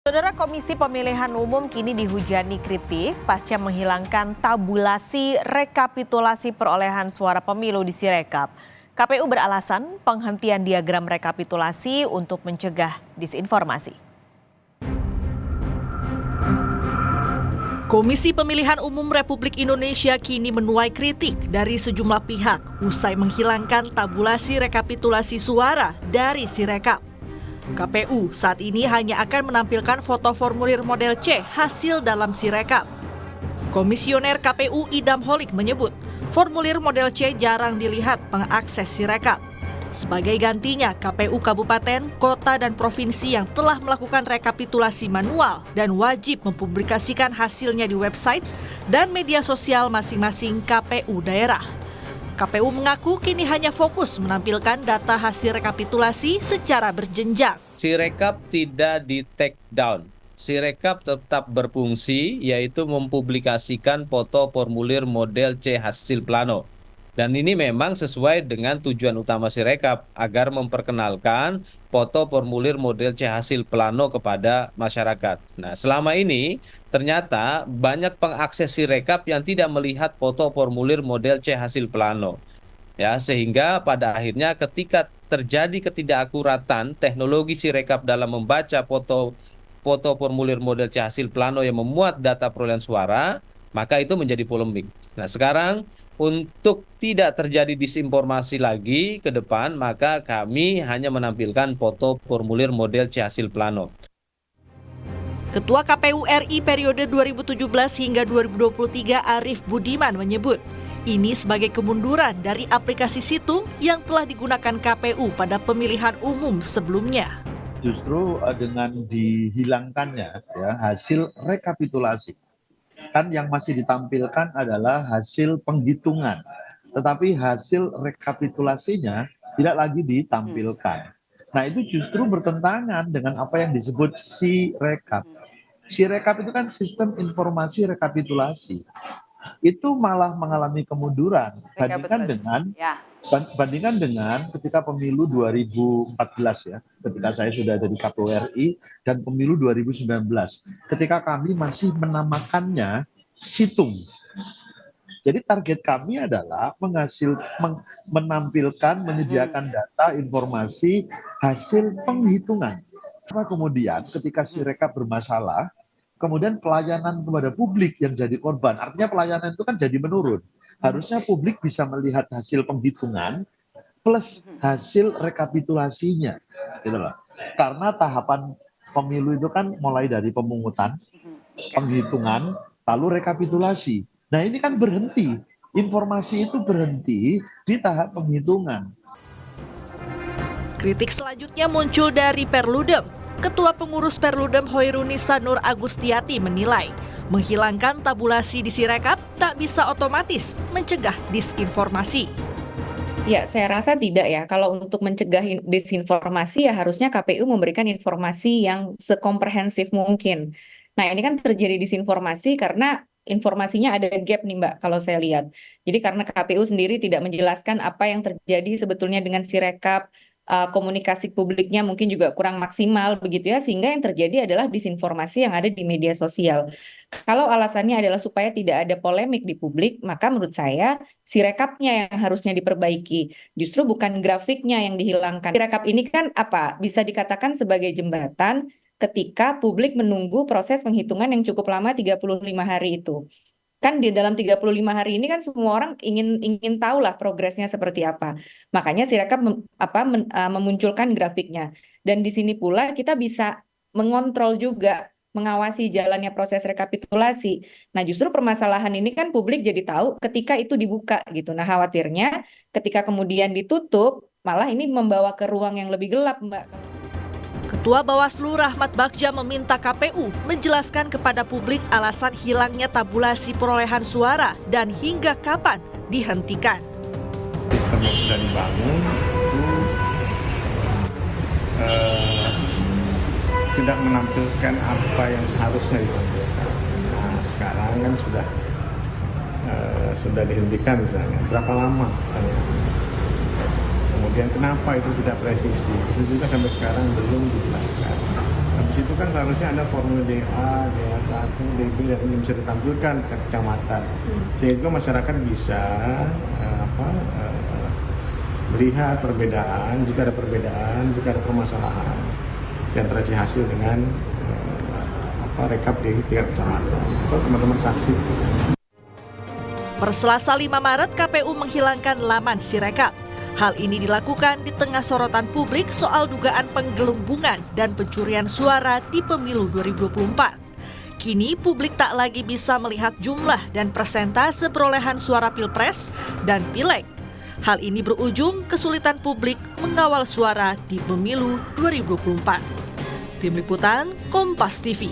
Saudara, Komisi Pemilihan Umum kini dihujani kritik pasca menghilangkan tabulasi rekapitulasi perolehan suara pemilu di Sirekap. KPU beralasan penghentian diagram rekapitulasi untuk mencegah disinformasi. Komisi Pemilihan Umum Republik Indonesia kini menuai kritik dari sejumlah pihak usai menghilangkan tabulasi rekapitulasi suara dari Sirekap. KPU saat ini hanya akan menampilkan foto formulir model C hasil dalam Sirekap. Komisioner KPU Idam Holik menyebut, formulir model C jarang dilihat pengakses Sirekap. Sebagai gantinya, KPU Kabupaten, Kota, dan Provinsi yang telah melakukan rekapitulasi manual dan wajib mempublikasikan hasilnya di website dan media sosial masing-masing KPU daerah. KPU mengaku kini hanya fokus menampilkan data hasil rekapitulasi secara berjenjang. Sirekap tidak di take down. Sirekap tetap berfungsi, yaitu mempublikasikan foto formulir model C hasil plano. Dan ini memang sesuai dengan tujuan utama Sirekap agar memperkenalkan foto formulir model C hasil plano kepada masyarakat. Nah, selama ini ternyata banyak pengakses Sirekap yang tidak melihat foto formulir model C hasil plano. Ya, sehingga pada akhirnya ketika terjadi ketidakakuratan teknologi Sirekap dalam membaca foto formulir model C hasil plano yang memuat data perolehan suara, maka itu menjadi polemik. Nah, sekarang untuk tidak terjadi disinformasi lagi ke depan, maka kami hanya menampilkan foto formulir model C hasil plano. Ketua KPU RI periode 2017 hingga 2023 Arief Budiman menyebut, ini sebagai kemunduran dari aplikasi Situng yang telah digunakan KPU pada pemilihan umum sebelumnya. Justru dengan dihilangkannya ya, hasil rekapitulasi. Kan yang masih ditampilkan adalah hasil penghitungan, tetapi hasil rekapitulasinya tidak lagi ditampilkan. Nah, itu justru bertentangan dengan apa yang disebut Sirekap. Sirekap itu kan sistem informasi rekapitulasi. Itu malah mengalami kemunduran bandingkan dengan ketika pemilu 2014 ya, ketika saya sudah jadi KPU RI, dan pemilu 2019 ketika kami masih menamakannya Situng. Jadi target kami adalah menyediakan data informasi hasil penghitungan. Kemudian ketika Sirekap bermasalah, kemudian pelayanan kepada publik yang jadi korban. Artinya pelayanan itu kan jadi menurun. Harusnya publik bisa melihat hasil penghitungan plus hasil rekapitulasinya. Gitu loh. Karena tahapan pemilu itu kan mulai dari pemungutan, penghitungan, lalu rekapitulasi. Nah, ini kan berhenti. Informasi itu berhenti di tahap penghitungan. Kritik selanjutnya muncul dari Perludem. Ketua Pengurus Perludem Hoirunisa Nur Agustiati menilai, menghilangkan tabulasi di Sirekap tak bisa otomatis mencegah disinformasi. Ya, saya rasa tidak ya. Kalau untuk mencegah disinformasi ya harusnya KPU memberikan informasi yang sekomprehensif mungkin. Nah, ini kan terjadi disinformasi karena informasinya ada gap nih Mbak, kalau saya lihat. Jadi karena KPU sendiri tidak menjelaskan apa yang terjadi sebetulnya dengan Sirekap, komunikasi publiknya mungkin juga kurang maksimal begitu ya, sehingga yang terjadi adalah disinformasi yang ada di media sosial. Kalau alasannya adalah supaya tidak ada polemik di publik, maka menurut saya Sirekapnya yang harusnya diperbaiki, justru bukan grafiknya yang dihilangkan. Sirekap ini kan bisa dikatakan sebagai jembatan ketika publik menunggu proses penghitungan yang cukup lama 35 hari itu. Kan di dalam 35 hari ini kan semua orang ingin tahu lah progresnya seperti apa. Makanya Sirekap memunculkan grafiknya. Dan di sini pula kita bisa mengontrol juga, mengawasi jalannya proses rekapitulasi. Nah, justru permasalahan ini kan publik jadi tahu ketika itu dibuka gitu. Nah, khawatirnya ketika kemudian ditutup, malah ini membawa ke ruang yang lebih gelap, Mbak. Ketua Bawaslu Rahmat Bagja meminta KPU menjelaskan kepada publik alasan hilangnya tabulasi perolehan suara dan hingga kapan dihentikan. Sistem yang sudah dibangun itu tidak menampilkan apa yang seharusnya ditampilkan. Nah, sekarang kan sudah dihentikan misalnya. Berapa lama? Kemudian kenapa itu tidak presisi? Itu juga sampai sekarang belum dijelaskan. Habis itu kan seharusnya ada formulir DA, DA1, DB yang bisa ditampilkan ke kecamatan. Sehingga masyarakat bisa melihat perbedaan, jika ada permasalahan yang terjadi hasil dengan rekap di tingkat kecamatan atau teman-teman saksi. Per Selasa 5 Maret, KPU menghilangkan laman Sirekap. Hal ini dilakukan di tengah sorotan publik soal dugaan penggelembungan dan pencurian suara di pemilu 2024. Kini publik tak lagi bisa melihat jumlah dan persentase perolehan suara Pilpres dan Pileg. Hal ini berujung kesulitan publik mengawal suara di pemilu 2024. Tim Liputan Kompas TV.